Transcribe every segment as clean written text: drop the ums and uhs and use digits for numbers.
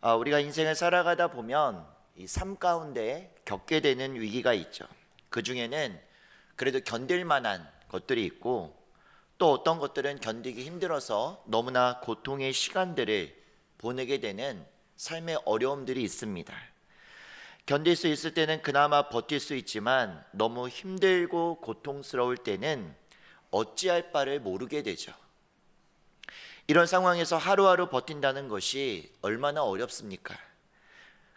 우리가 인생을 살아가다 보면 이 삶 가운데 겪게 되는 위기가 있죠. 그 중에는 그래도 견딜 만한 것들이 있고, 또 어떤 것들은 견디기 힘들어서 너무나 고통의 시간들을 보내게 되는 삶의 어려움들이 있습니다. 견딜 수 있을 때는 그나마 버틸 수 있지만, 너무 힘들고 고통스러울 때는 어찌할 바를 모르게 되죠. 이런 상황에서 하루하루 버틴다는 것이 얼마나 어렵습니까?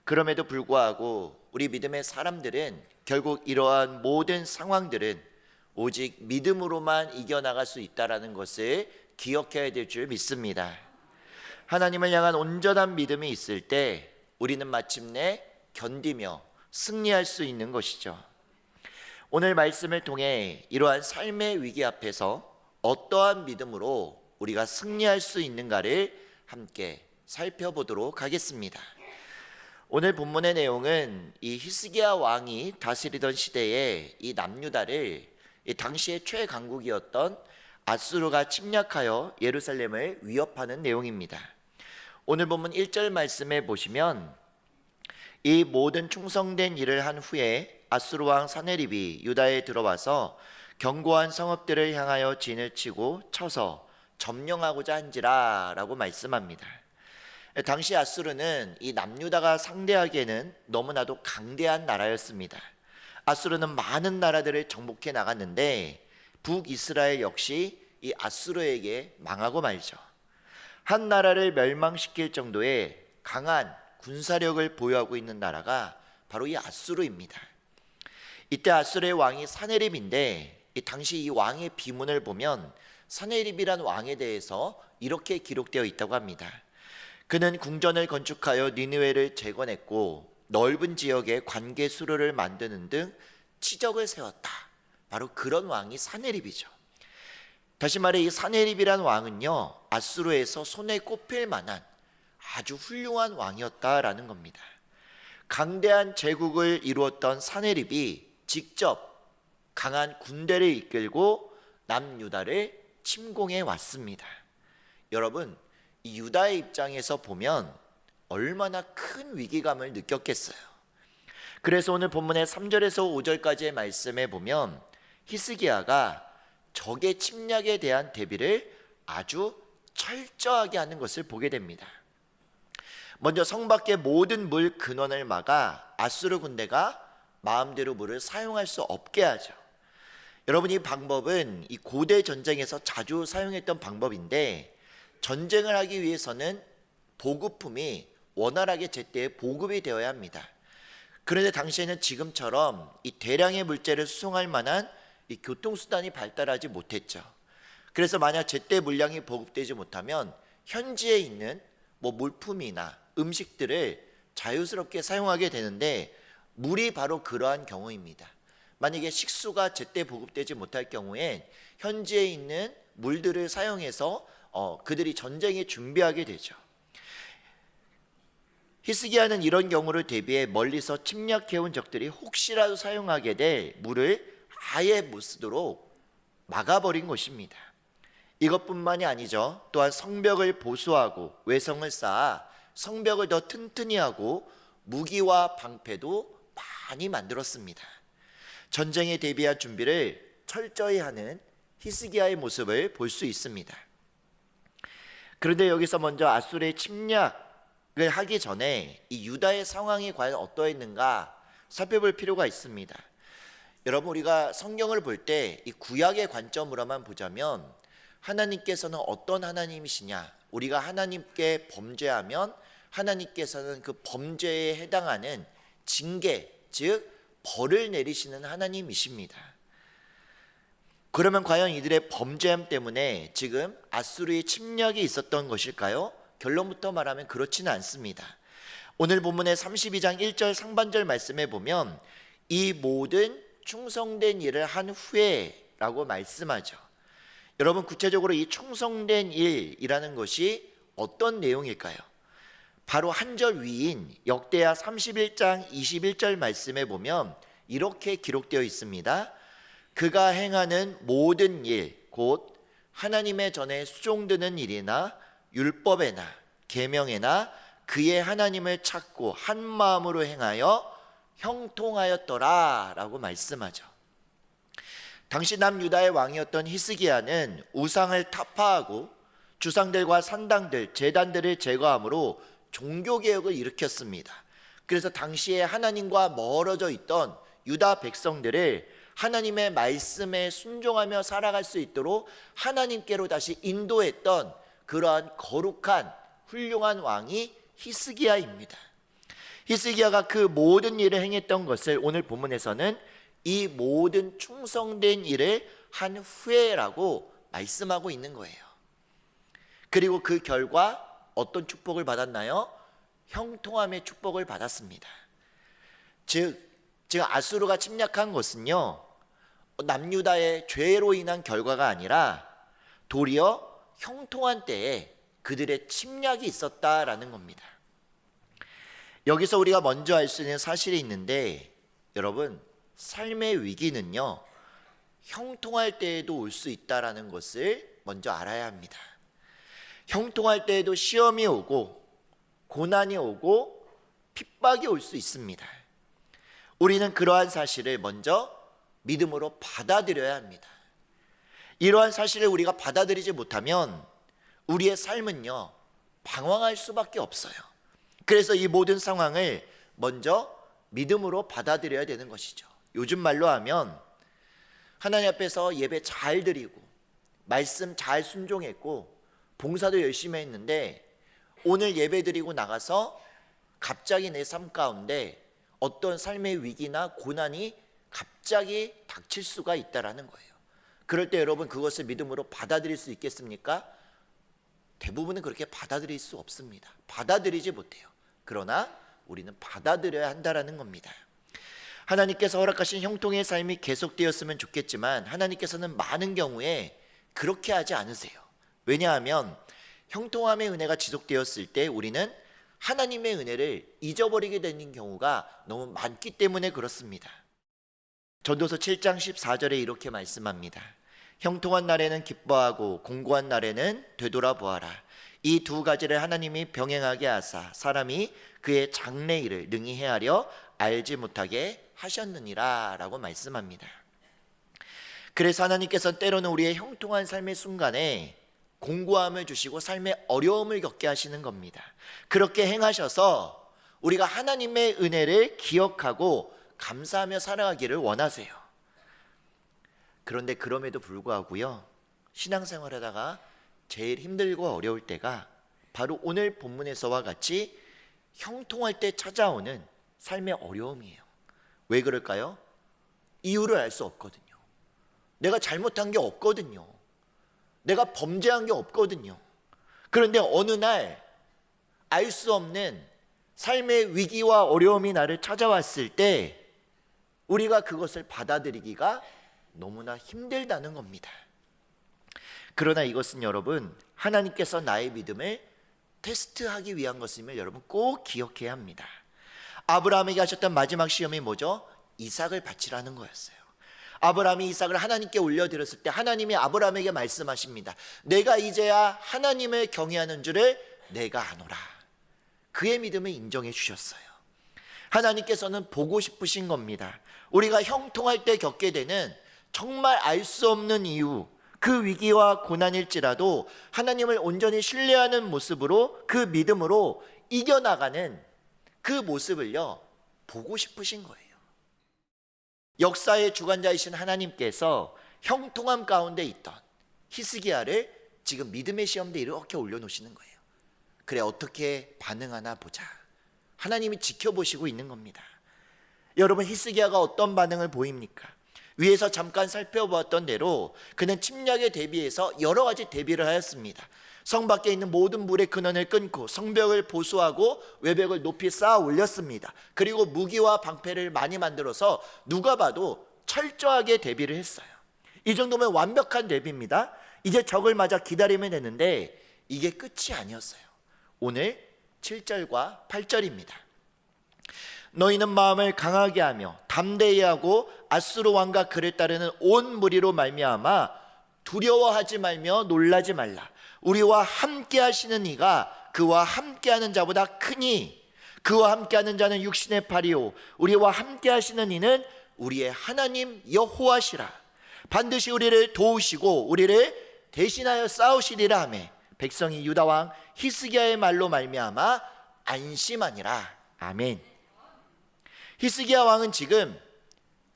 그럼에도 불구하고 우리 믿음의 사람들은 결국 이러한 모든 상황들은 오직 믿음으로만 이겨나갈 수 있다는 것을 기억해야 될 줄 믿습니다. 하나님을 향한 온전한 믿음이 있을 때 우리는 마침내 견디며 승리할 수 있는 것이죠. 오늘 말씀을 통해 이러한 삶의 위기 앞에서 어떠한 믿음으로 우리가 승리할 수 있는가를 함께 살펴보도록 하겠습니다. 오늘 본문의 내용은 이 히스기야 왕이 다스리던 시대에 이 남유다를 이 당시의 최강국이었던 아수르가 침략하여 예루살렘을 위협하는 내용입니다. 오늘 본문 1절 말씀에 보시면 이 모든 충성된 일을 한 후에 아수르 왕 사네립이 유다에 들어와서 견고한 성읍들을 향하여 진을 치고 쳐서 점령하고자 한지라 라고 말씀합니다. 당시 아수르는 이 남유다가 상대하기에는 너무나도 강대한 나라였습니다. 아수르는 많은 나라들을 정복해 나갔는데 북이스라엘 역시 이 아수르에게 망하고 말죠. 한 나라를 멸망시킬 정도의 강한 군사력을 보유하고 있는 나라가 바로 이 아수르입니다. 이때 아수르의 왕이 사네립인데 이 당시 이 왕의 비문을 보면 사네립이란 왕에 대해서 이렇게 기록되어 있다고 합니다. 그는 궁전을 건축하여 니느웨를 재건했고 넓은 지역에 관계 수로를 만드는 등 치적을 세웠다. 바로 그런 왕이 사네립이죠. 다시 말해 이 사네립이란 왕은요, 아수르에서 손에 꼽힐 만한 아주 훌륭한 왕이었다라는 겁니다. 강대한 제국을 이루었던 사네립이 직접 강한 군대를 이끌고 남유다를 침공해 왔습니다. 여러분, 이 유다의 입장에서 보면 얼마나 큰 위기감을 느꼈겠어요. 그래서 오늘 본문의 3절에서 5절까지의 말씀에 보면 히스기야가 적의 침략에 대한 대비를 아주 철저하게 하는 것을 보게 됩니다. 먼저 성 밖의 모든 물 근원을 막아 아수르 군대가 마음대로 물을 사용할 수 없게 하죠. 여러분, 이 방법은 이 고대 전쟁에서 자주 사용했던 방법인데, 전쟁을 하기 위해서는 보급품이 원활하게 제때에 보급이 되어야 합니다. 그런데 당시에는 지금처럼 이 대량의 물자를 수송할 만한 이 교통수단이 발달하지 못했죠. 그래서 만약 제때 물량이 보급되지 못하면 현지에 있는 물품이나 음식들을 자유스럽게 사용하게 되는데, 물이 바로 그러한 경우입니다. 만약에 식수가 제때 보급되지 못할 경우에 현지에 있는 물들을 사용해서 그들이 전쟁에 준비하게 되죠. 히스기야는 이런 경우를 대비해 멀리서 침략해온 적들이 혹시라도 사용하게 될 물을 아예 못 쓰도록 막아버린 것입니다. 이것뿐만이 아니죠. 또한 성벽을 보수하고 외성을 쌓아 성벽을 더 튼튼히 하고 무기와 방패도 많이 만들었습니다. 전쟁에 대비한 준비를 철저히 하는 히스기야의 모습을 볼 수 있습니다. 그런데 여기서 먼저 아수르의 침략을 하기 전에 이 유다의 상황이 과연 어떠했는가 살펴볼 필요가 있습니다. 여러분, 우리가 성경을 볼 때 이 구약의 관점으로만 보자면 하나님께서는 어떤 하나님이시냐, 우리가 하나님께 범죄하면 하나님께서는 그 범죄에 해당하는 징계, 즉 벌을 내리시는 하나님이십니다. 그러면 과연 이들의 범죄함 때문에 지금 아수르의 침략이 있었던 것일까요? 결론부터 말하면 그렇지는 않습니다. 오늘 본문의 32장 1절 상반절 말씀에 보면 이 모든 충성된 일을 한 후에 라고 말씀하죠. 여러분, 구체적으로 이 충성된 일이라는 것이 어떤 내용일까요? 바로 한 절 위인 역대하 31장 21절 말씀에 보면 이렇게 기록되어 있습니다. 그가 행하는 모든 일, 곧 하나님의 전에 수종드는 일이나 율법에나 계명에나 그의 하나님을 찾고 한 마음으로 행하여 형통하였더라 라고 말씀하죠. 당시 남유다의 왕이었던 히스기야는 우상을 타파하고 주상들과 산당들, 제단들을 제거함으로 종교개혁을 일으켰습니다. 그래서 당시에 하나님과 멀어져 있던 유다 백성들을 하나님의 말씀에 순종하며 살아갈 수 있도록 하나님께로 다시 인도했던 그러한 거룩한 훌륭한 왕이 히스기야입니다. 히스기야가 그 모든 일을 행했던 것을 오늘 본문에서는 이 모든 충성된 일을 한 후에라고 말씀하고 있는 거예요. 그리고 그 결과 어떤 축복을 받았나요? 형통함의 축복을 받았습니다. 즉 아수르가 침략한 것은요, 남유다의 죄로 인한 결과가 아니라 도리어 형통한 때에 그들의 침략이 있었다라는 겁니다. 여기서 우리가 먼저 알 수 있는 사실이 있는데, 여러분, 삶의 위기는요, 형통할 때에도 올 수 있다라는 것을 먼저 알아야 합니다. 형통할 때에도 시험이 오고 고난이 오고 핍박이 올 수 있습니다. 우리는 그러한 사실을 먼저 믿음으로 받아들여야 합니다. 이러한 사실을 우리가 받아들이지 못하면 우리의 삶은요, 방황할 수밖에 없어요. 그래서 이 모든 상황을 먼저 믿음으로 받아들여야 되는 것이죠. 요즘 말로 하면 하나님 앞에서 예배 잘 드리고 말씀 잘 순종했고 봉사도 열심히 했는데 오늘 예배 드리고 나가서 갑자기 내 삶 가운데 어떤 삶의 위기나 고난이 갑자기 닥칠 수가 있다라는 거예요. 그럴 때 여러분, 그것을 믿음으로 받아들일 수 있겠습니까? 대부분은 그렇게 받아들일 수 없습니다. 받아들이지 못해요. 그러나 우리는 받아들여야 한다라는 겁니다. 하나님께서 허락하신 형통의 삶이 계속되었으면 좋겠지만 하나님께서는 많은 경우에 그렇게 하지 않으세요. 왜냐하면 형통함의 은혜가 지속되었을 때 우리는 하나님의 은혜를 잊어버리게 되는 경우가 너무 많기 때문에 그렇습니다. 전도서 7장 14절에 이렇게 말씀합니다. 형통한 날에는 기뻐하고 공고한 날에는 되돌아보아라. 이 두 가지를 하나님이 병행하게 하사 사람이 그의 장래일을 능히 헤아려 알지 못하게 하셨느니라 라고 말씀합니다. 그래서 하나님께서는 때로는 우리의 형통한 삶의 순간에 공고함을 주시고 삶의 어려움을 겪게 하시는 겁니다. 그렇게 행하셔서 우리가 하나님의 은혜를 기억하고 감사하며 살아가기를 원하세요. 그런데 그럼에도 불구하고요, 신앙생활하다가 제일 힘들고 어려울 때가 바로 오늘 본문에서와 같이 형통할 때 찾아오는 삶의 어려움이에요. 왜 그럴까요? 이유를 알 수 없거든요. 내가 잘못한 게 없거든요. 내가 범죄한 게 없거든요. 그런데 어느 날 알 수 없는 삶의 위기와 어려움이 나를 찾아왔을 때 우리가 그것을 받아들이기가 너무나 힘들다는 겁니다. 그러나 이것은 여러분, 하나님께서 나의 믿음을 테스트하기 위한 것임을 여러분 꼭 기억해야 합니다. 아브라함에게 하셨던 마지막 시험이 뭐죠? 이삭을 바치라는 거였어요. 아브라함이 이삭을 하나님께 올려드렸을 때 하나님이 아브라함에게 말씀하십니다. 내가 이제야 하나님을 경외하는 줄을 내가 아노라. 그의 믿음을 인정해 주셨어요. 하나님께서는 보고 싶으신 겁니다. 우리가 형통할 때 겪게 되는 정말 알 수 없는 이유, 그 위기와 고난일지라도 하나님을 온전히 신뢰하는 모습으로, 그 믿음으로 이겨나가는 그 모습을요, 보고 싶으신 거예요. 역사의 주관자이신 하나님께서 형통함 가운데 있던 히스기야를 지금 믿음의 시험대에 이렇게 올려놓으시는 거예요. 그래, 어떻게 반응하나 보자. 하나님이 지켜보시고 있는 겁니다. 여러분, 히스기야가 어떤 반응을 보입니까? 위에서 잠깐 살펴보았던 대로 그는 침략에 대비해서 여러 가지 대비를 하였습니다. 성 밖에 있는 모든 물의 근원을 끊고 성벽을 보수하고 외벽을 높이 쌓아 올렸습니다. 그리고 무기와 방패를 많이 만들어서 누가 봐도 철저하게 대비를 했어요. 이 정도면 완벽한 대비입니다. 이제 적을 맞아 기다리면 되는데 이게 끝이 아니었어요. 오늘 7절과 8절입니다. 너희는 마음을 강하게 하며 담대히 하고 아수르 왕과 그를 따르는 온 무리로 말미암아 두려워하지 말며 놀라지 말라. 우리와 함께 하시는 이가 그와 함께하는 자보다 크니 그와 함께하는 자는 육신의 팔이요 우리와 함께하시는 이는 우리의 하나님 여호와시라. 반드시 우리를 도우시고 우리를 대신하여 싸우시리라 하매 백성이 유다 왕 히스기야의 말로 말미암아 안심하니라. 아멘. 히스기야 왕은 지금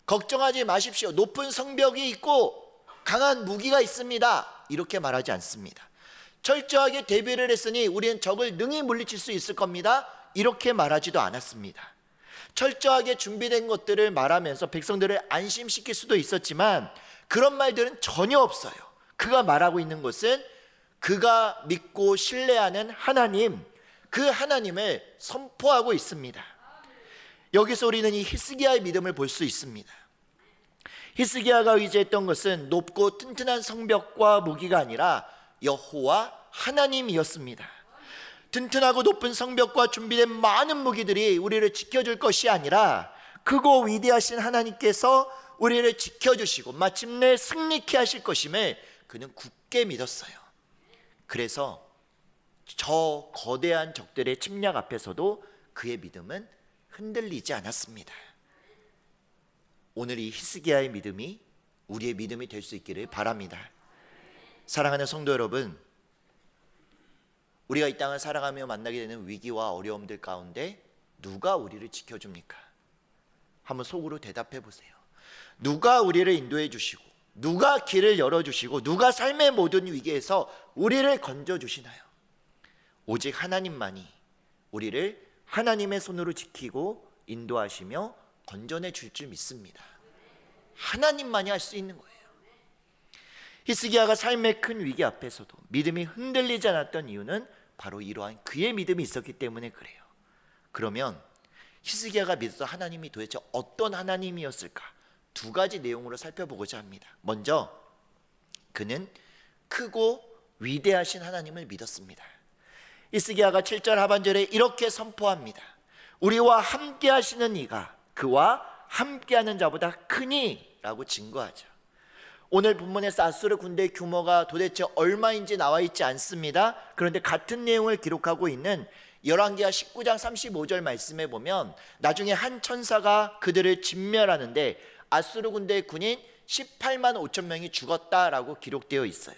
걱정하지 마십시오, 높은 성벽이 있고 강한 무기가 있습니다, 이렇게 말하지 않습니다. 철저하게 대비를 했으니 우리는 적을 능히 물리칠 수 있을 겁니다, 이렇게 말하지도 않았습니다. 철저하게 준비된 것들을 말하면서 백성들을 안심시킬 수도 있었지만 그런 말들은 전혀 없어요. 그가 말하고 있는 것은 그가 믿고 신뢰하는 하나님, 그 하나님을 선포하고 있습니다. 여기서 우리는 이 히스기야의 믿음을 볼 수 있습니다. 히스기야가 의지했던 것은 높고 튼튼한 성벽과 무기가 아니라 여호와 하나님이었습니다. 튼튼하고 높은 성벽과 준비된 많은 무기들이 우리를 지켜줄 것이 아니라 크고 위대하신 하나님께서 우리를 지켜주시고 마침내 승리케 하실 것임을 그는 굳게 믿었어요. 그래서 저 거대한 적들의 침략 앞에서도 그의 믿음은 흔들리지 않았습니다. 오늘 이 히스기야의 믿음이 우리의 믿음이 될 수 있기를 바랍니다. 사랑하는 성도 여러분, 우리가 이 땅을 살아가며 만나게 되는 위기와 어려움들 가운데 누가 우리를 지켜줍니까? 한번 속으로 대답해 보세요. 누가 우리를 인도해 주시고 누가 길을 열어주시고 누가 삶의 모든 위기에서 우리를 건져주시나요? 오직 하나님만이 우리를 하나님의 손으로 지키고 인도하시며 건져내 줄 줄 믿습니다. 하나님만이 할 수 있는 거예요. 히스기야가 삶의 큰 위기 앞에서도 믿음이 흔들리지 않았던 이유는 바로 이러한 그의 믿음이 있었기 때문에 그래요. 그러면 히스기야가 믿었던 하나님이 도대체 어떤 하나님이었을까? 두 가지 내용으로 살펴보고자 합니다. 먼저 그는 크고 위대하신 하나님을 믿었습니다. 히스기야가 7절 하반절에 이렇게 선포합니다. 우리와 함께 하시는 이가 그와 함께하는 자보다 크니 라고 증거하죠. 오늘 본문에서 아수르 군대의 규모가 도대체 얼마인지 나와 있지 않습니다. 그런데 같은 내용을 기록하고 있는 열왕기하 19장 35절 말씀에 보면 나중에 한 천사가 그들을 진멸하는데 아수르 군대의 군인 18만 5천 명이 죽었다라고 기록되어 있어요.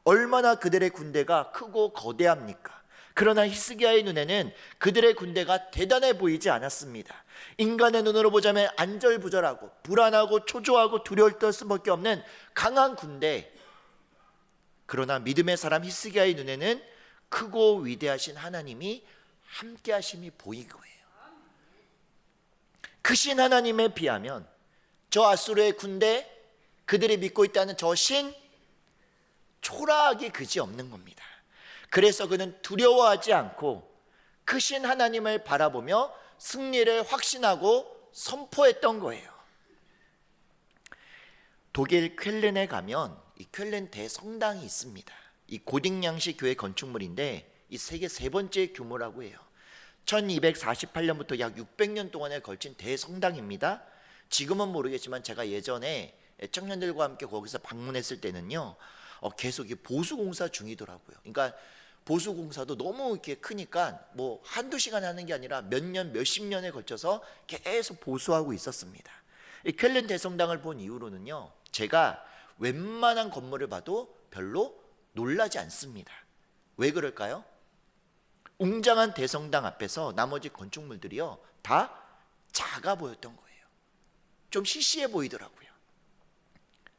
얼마나 그들의 군대가 크고 거대합니까? 그러나 히스기야의 눈에는 그들의 군대가 대단해 보이지 않았습니다. 인간의 눈으로 보자면 안절부절하고 불안하고 초조하고 두려울 수밖에 없는 강한 군대. 그러나 믿음의 사람 히스기야의 눈에는 크고 위대하신 하나님이 함께 하심이 보인 거예요. 크신 하나님에 비하면 저 아수르의 군대, 그들이 믿고 있다는 저 신, 초라하기 그지없는 겁니다. 그래서 그는 두려워하지 않고 크신 하나님을 바라보며 승리를 확신하고 선포했던 거예요. 독일 쾰른에 가면 이 쾰른 대성당이 있습니다. 이 고딩양식 교회 건축물인데 이 세계 세 번째 규모라고 해요. 1248년부터 약 600년 동안에 걸친 대성당입니다. 지금은 모르겠지만 제가 예전에 청년들과 함께 거기서 방문했을 때는요, 계속 보수공사 중이더라고요. 그러니까 보수공사도 너무 이렇게 크니까 뭐 한두 시간 하는 게 아니라 몇 년, 몇십 년에 걸쳐서 계속 보수하고 있었습니다. 이 쾰른 대성당을 본 이후로는요, 제가 웬만한 건물을 봐도 별로 놀라지 않습니다. 왜 그럴까요? 웅장한 대성당 앞에서 나머지 건축물들이요 다 작아 보였던 거예요. 좀 시시해 보이더라고요.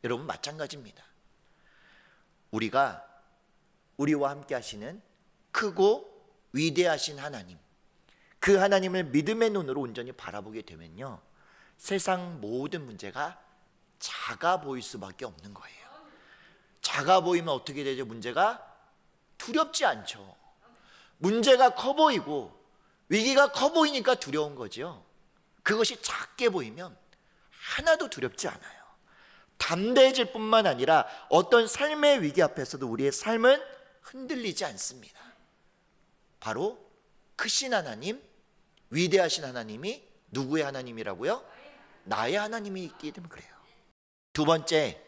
여러분 마찬가지입니다. 우리와 함께 하시는 크고 위대하신 하나님, 그 하나님을 믿음의 눈으로 온전히 바라보게 되면요, 세상 모든 문제가 작아 보일 수밖에 없는 거예요. 작아 보이면 어떻게 되죠? 문제가 두렵지 않죠. 문제가 커 보이고 위기가 커 보이니까 두려운 거죠. 그것이 작게 보이면 하나도 두렵지 않아요. 담대해질 뿐만 아니라 어떤 삶의 위기 앞에서도 우리의 삶은 흔들리지 않습니다. 바로 크신 하나님, 위대하신 하나님이 누구의 하나님이라고요? 나의 하나님이 있기 때문에 그래요. 두 번째,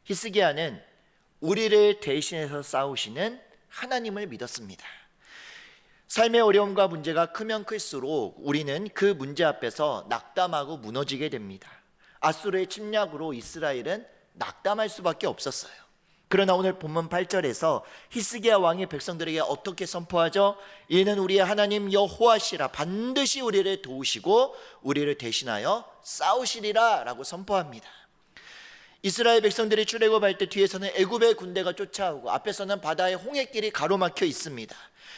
히스기야는 우리를 대신해서 싸우시는 하나님을 믿었습니다. 삶의 어려움과 문제가 크면 클수록 우리는 그 문제 앞에서 낙담하고 무너지게 됩니다. 아수르의 침략으로 이스라엘은 낙담할 수밖에 없었어요. 그러나 오늘 본문 8절에서 히스기야 왕이 백성들에게 어떻게 선포하죠? 이는 우리의 하나님 여호와시라, 반드시 우리를 도우시고 우리를 대신하여 싸우시리라 라고 선포합니다. 이스라엘 백성들이 출애굽할 때 뒤에서는 애굽의 군대가 쫓아오고 앞에서는 바다의 홍해길이 가로막혀 있습니다.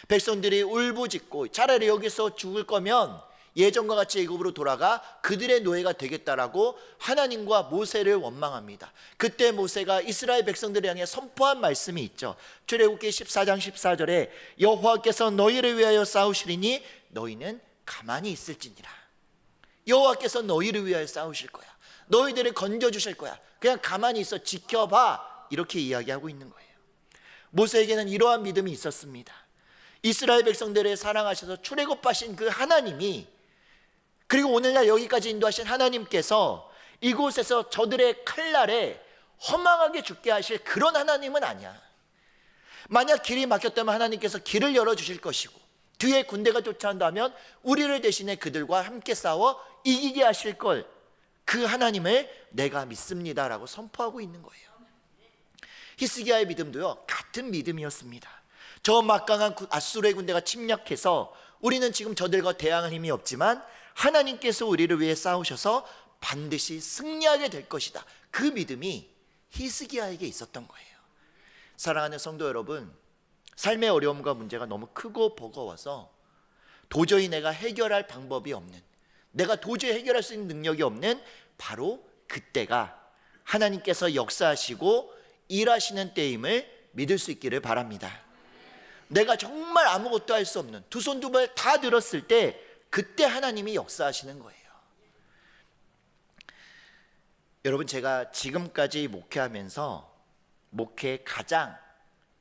백성들이 울부짖고 차라리 여기서 죽을 거면 예전과 같이 애굽으로 돌아가 그들의 노예가 되겠다라고 하나님과 모세를 원망합니다. 그때 모세가 이스라엘 백성들을 향해 선포한 말씀이 있죠. 출애굽기 14장 14절에 여호와께서 너희를 위하여 싸우시리니 너희는 가만히 있을지니라. 여호와께서 너희를 위하여 싸우실 거야. 너희들을 건져주실 거야. 그냥 가만히 있어, 지켜봐, 이렇게 이야기하고 있는 거예요. 모세에게는 이러한 믿음이 있었습니다. 이스라엘 백성들을 사랑하셔서 출애굽하신 그 하나님이, 그리고 오늘날 여기까지 인도하신 하나님께서 이곳에서 저들의 칼날에 허망하게 죽게 하실 그런 하나님은 아니야. 만약 길이 막혔다면 하나님께서 길을 열어주실 것이고, 뒤에 군대가 쫓아온다면 우리를 대신해 그들과 함께 싸워 이기게 하실 걸, 그 하나님을 내가 믿습니다라고 선포하고 있는 거예요. 히스기야의 믿음도요, 같은 믿음이었습니다. 저 막강한 아수르의 군대가 침략해서 우리는 지금 저들과 대항할 힘이 없지만 하나님께서 우리를 위해 싸우셔서 반드시 승리하게 될 것이다. 그 믿음이 히스기야에게 있었던 거예요. 사랑하는 성도 여러분, 삶의 어려움과 문제가 너무 크고 버거워서 도저히 내가 해결할 방법이 없는, 내가 도저히 해결할 수 있는 능력이 없는 바로 그때가 하나님께서 역사하시고 일하시는 때임을 믿을 수 있기를 바랍니다. 내가 정말 아무것도 할 수 없는, 두 손 두 발 다 들었을 때 그때 하나님이 역사하시는 거예요. 여러분, 제가 지금까지 목회하면서 목회에 가장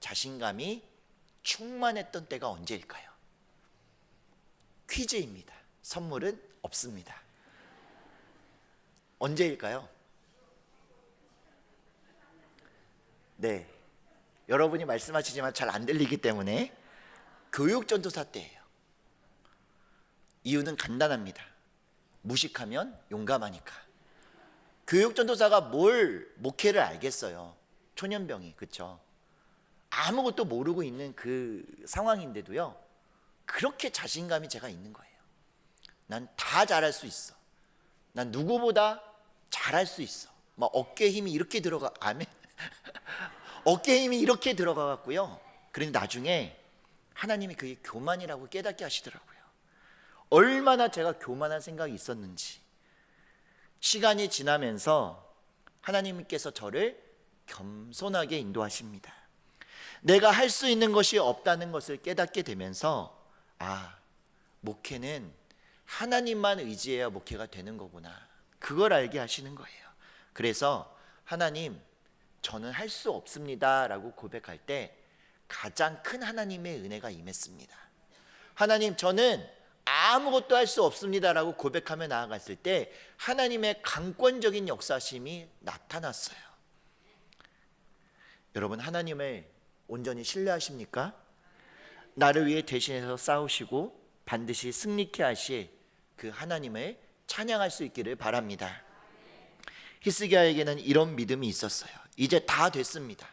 자신감이 충만했던 때가 언제일까요? 퀴즈입니다. 선물은 없습니다. 언제일까요? 네, 여러분이 말씀하시지만 잘 안 들리기 때문에 교육전도사 때예요. 이유는 간단합니다. 무식하면 용감하니까. 교육전도사가 뭘 목회를 알겠어요. 초년병이, 그렇죠? 아무것도 모르고 있는 그 상황인데도요, 그렇게 자신감이 제가 있는 거예요. 난 다 잘할 수 있어. 난 누구보다 잘할 수 있어. 막 어깨에 힘이 이렇게 들어가, 아멘. 어깨에 힘이 이렇게 들어가 갖고요. 그런데 나중에 하나님이 그게 교만이라고 깨닫게 하시더라고요. 얼마나 제가 교만한 생각이 있었는지. 시간이 지나면서 하나님께서 저를 겸손하게 인도하십니다. 내가 할 수 있는 것이 없다는 것을 깨닫게 되면서, 아, 목회는 하나님만 의지해야 목회가 되는 거구나, 그걸 알게 하시는 거예요. 그래서 하나님, 저는 할 수 없습니다 라고 고백할 때 가장 큰 하나님의 은혜가 임했습니다. 하나님, 저는 아무것도 할 수 없습니다 라고 고백하며 나아갔을 때 하나님의 강권적인 역사심이 나타났어요. 여러분, 하나님을 온전히 신뢰하십니까? 나를 위해 대신해서 싸우시고 반드시 승리케 하실 그 하나님을 찬양할 수 있기를 바랍니다. 히스기야에게는 이런 믿음이 있었어요. 이제 다 됐습니다.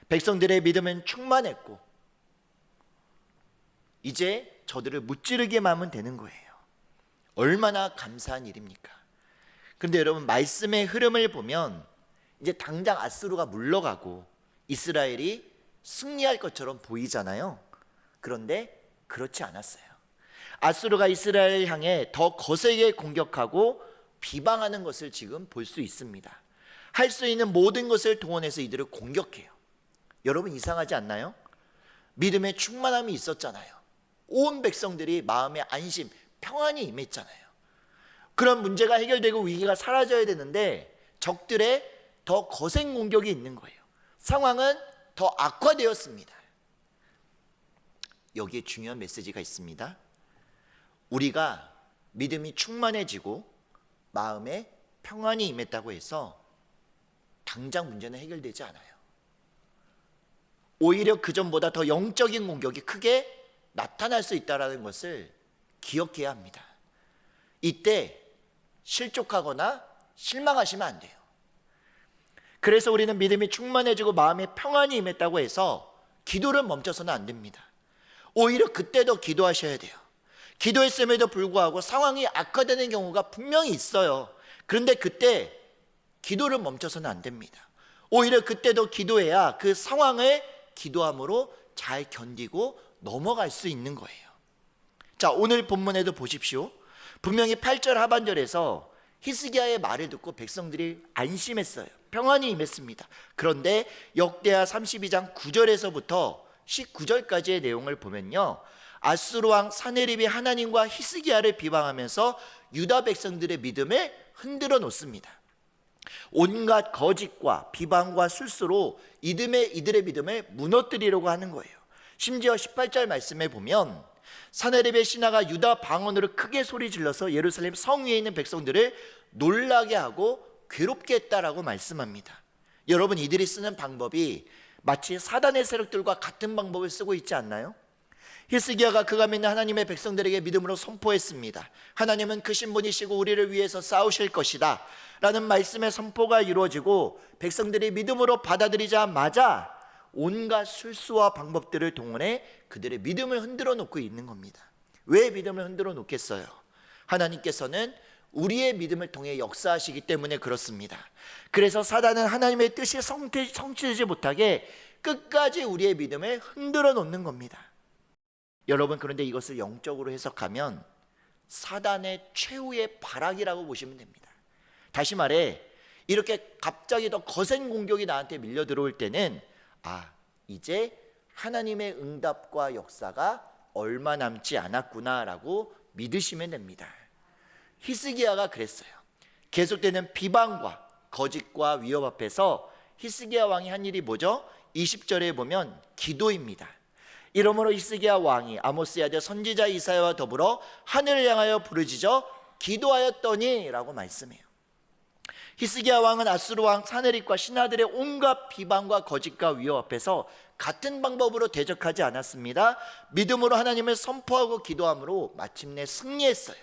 백성들의 믿음은 충만했고 이제 저들을 무찌르기만 하면 되는 거예요. 얼마나 감사한 일입니까? 그런데 여러분, 말씀의 흐름을 보면 이제 당장 아수르가 물러가고 이스라엘이 승리할 것처럼 보이잖아요. 그런데 그렇지 않았어요. 아수르가 이스라엘을 향해 더 거세게 공격하고 비방하는 것을 지금 볼 수 있습니다. 할 수 있는 모든 것을 동원해서 이들을 공격해요. 여러분, 이상하지 않나요? 믿음의 충만함이 있었잖아요. 온 백성들이 마음의 안심, 평안이 임했잖아요. 그런 문제가 해결되고 위기가 사라져야 되는데 적들의 더 거센 공격이 있는 거예요. 상황은 더 악화되었습니다. 여기에 중요한 메시지가 있습니다. 우리가 믿음이 충만해지고 마음에 평안이 임했다고 해서 당장 문제는 해결되지 않아요. 오히려 그 전보다 더 영적인 공격이 크게 나타날 수 있다는 것을 기억해야 합니다. 이때 실족하거나 실망하시면 안 돼요. 그래서 우리는 믿음이 충만해지고 마음에 평안이 임했다고 해서 기도를 멈춰서는 안 됩니다. 오히려 그때도 기도하셔야 돼요. 기도했음에도 불구하고 상황이 악화되는 경우가 분명히 있어요. 그런데 그때 기도를 멈춰서는 안 됩니다. 오히려 그때도 기도해야 그 상황을 기도함으로 잘 견디고 넘어갈 수 있는 거예요. 자, 오늘 본문에도 보십시오. 분명히 8절 하반절에서 히스기야의 말을 듣고 백성들이 안심했어요. 평안이 임했습니다. 그런데 역대하 32장 9절에서부터 19절까지의 내용을 보면요, 아수르 왕 사네립이 하나님과 히스기야를 비방하면서 유다 백성들의 믿음을 흔들어 놓습니다. 온갖 거짓과 비방과 술수로 이들의 믿음을 무너뜨리려고 하는 거예요. 심지어 18절 말씀에 보면 사네립의 신하가 유다 방언으로 크게 소리 질러서 예루살렘 성 위에 있는 백성들을 놀라게 하고 괴롭게 했다라고 말씀합니다. 여러분, 이들이 쓰는 방법이 마치 사단의 세력들과 같은 방법을 쓰고 있지 않나요? 히스기야가 그가 믿는 하나님의 백성들에게 믿음으로 선포했습니다. 하나님은 크신 분이시고 우리를 위해서 싸우실 것이다 라는 말씀의 선포가 이루어지고 백성들이 믿음으로 받아들이자마자 온갖 술수와 방법들을 동원해 그들의 믿음을 흔들어 놓고 있는 겁니다. 왜 믿음을 흔들어 놓겠어요? 하나님께서는 우리의 믿음을 통해 역사하시기 때문에 그렇습니다. 그래서 사단은 하나님의 뜻이 성취되지 못하게 끝까지 우리의 믿음을 흔들어 놓는 겁니다. 여러분, 그런데 이것을 영적으로 해석하면 사단의 최후의 발악이라고 보시면 됩니다. 다시 말해, 이렇게 갑자기 더 거센 공격이 나한테 밀려 들어올 때는 이제 하나님의 응답과 역사가 얼마 남지 않았구나라고 믿으시면 됩니다. 히스기야가 그랬어요. 계속되는 비방과 거짓과 위협 앞에서 히스기야 왕이 한 일이 뭐죠? 20절에 보면 기도입니다. 이러므로 히스기야 왕이 아모스의 아들 선지자 이사야와 더불어 하늘을 향하여 부르짖어 기도하였더니 라고 말씀해요. 히스기야 왕은 아수르 왕 사네립과 신하들의 온갖 비방과 거짓과 위협 앞에서 같은 방법으로 대적하지 않았습니다. 믿음으로 하나님을 선포하고 기도함으로 마침내 승리했어요.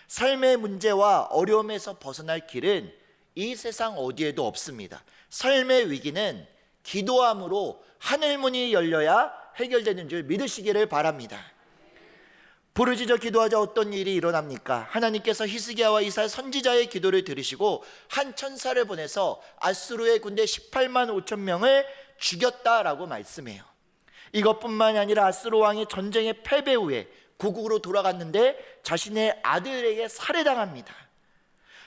삶의 문제와 어려움에서 벗어날 길은 이 세상 어디에도 없습니다. 삶의 위기는 기도함으로 하늘문이 열려야 해결되는 줄 믿으시기를 바랍니다. 부르짖어 기도하자 어떤 일이 일어납니까? 하나님께서 히스기야와 이사야 선지자의 기도를 들으시고 한 천사를 보내서 아수르의 군대 18만 5천 명을 죽였다라고 말씀해요. 이것뿐만이 아니라 아수르 왕이 전쟁의 패배 후에 고국으로 돌아갔는데 자신의 아들에게 살해당합니다.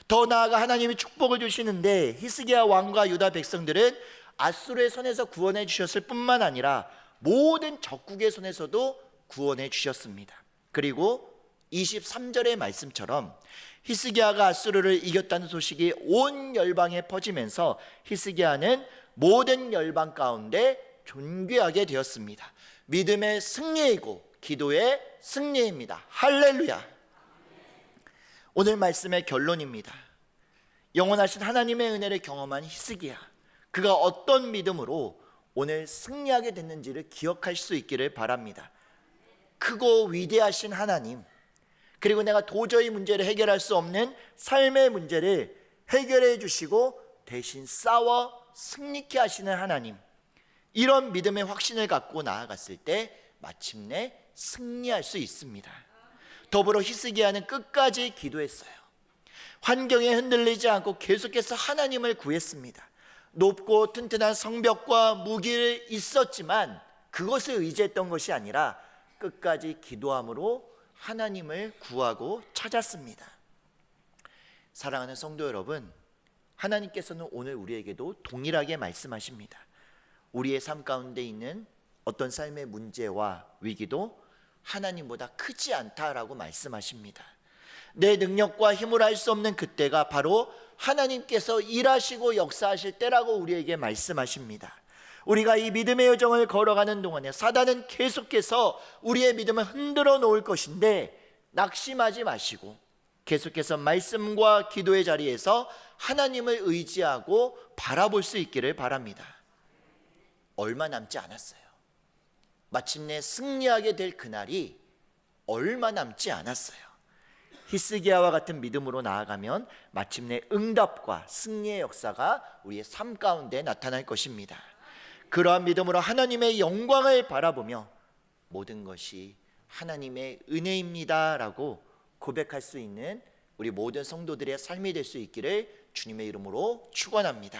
더 나아가 하나님이 축복을 주시는데 히스기야 왕과 유다 백성들은 아수르의 손에서 구원해 주셨을 뿐만 아니라 모든 적국의 손에서도 구원해 주셨습니다. 그리고 23절의 말씀처럼 히스기야가 아수르를 이겼다는 소식이 온 열방에 퍼지면서 히스기야는 모든 열방 가운데 존귀하게 되었습니다. 믿음의 승리이고 기도의 승리입니다. 할렐루야. 오늘 말씀의 결론입니다. 영원하신 하나님의 은혜를 경험한 히스기야, 그가 어떤 믿음으로 오늘 승리하게 됐는지를 기억할 수 있기를 바랍니다. 크고 위대하신 하나님, 그리고 내가 도저히 문제를 해결할 수 없는 삶의 문제를 해결해 주시고 대신 싸워 승리케 하시는 하나님, 이런 믿음의 확신을 갖고 나아갔을 때 마침내 승리할 수 있습니다. 더불어 히스기야는 끝까지 기도했어요. 환경에 흔들리지 않고 계속해서 하나님을 구했습니다. 높고 튼튼한 성벽과 무기를 있었지만 그것을 의지했던 것이 아니라 끝까지 기도함으로 하나님을 구하고 찾았습니다. 사랑하는 성도 여러분, 하나님께서는 오늘 우리에게도 동일하게 말씀하십니다. 우리의 삶 가운데 있는 어떤 삶의 문제와 위기도 하나님보다 크지 않다라고 말씀하십니다. 내 능력과 힘으로 할 수 없는 그때가 바로 하나님께서 일하시고 역사하실 때라고 우리에게 말씀하십니다. 우리가 이 믿음의 여정을 걸어가는 동안에 사단은 계속해서 우리의 믿음을 흔들어 놓을 것인데 낙심하지 마시고 계속해서 말씀과 기도의 자리에서 하나님을 의지하고 바라볼 수 있기를 바랍니다. 얼마 남지 않았어요. 마침내 승리하게 될 그날이 얼마 남지 않았어요. 히스기야와 같은 믿음으로 나아가면 마침내 응답과 승리의 역사가 우리의 삶 가운데 나타날 것입니다. 그러한 믿음으로 하나님의 영광을 바라보며 모든 것이 하나님의 은혜입니다라고 고백할 수 있는 우리 모든 성도들의 삶이 될 수 있기를 주님의 이름으로 축원합니다.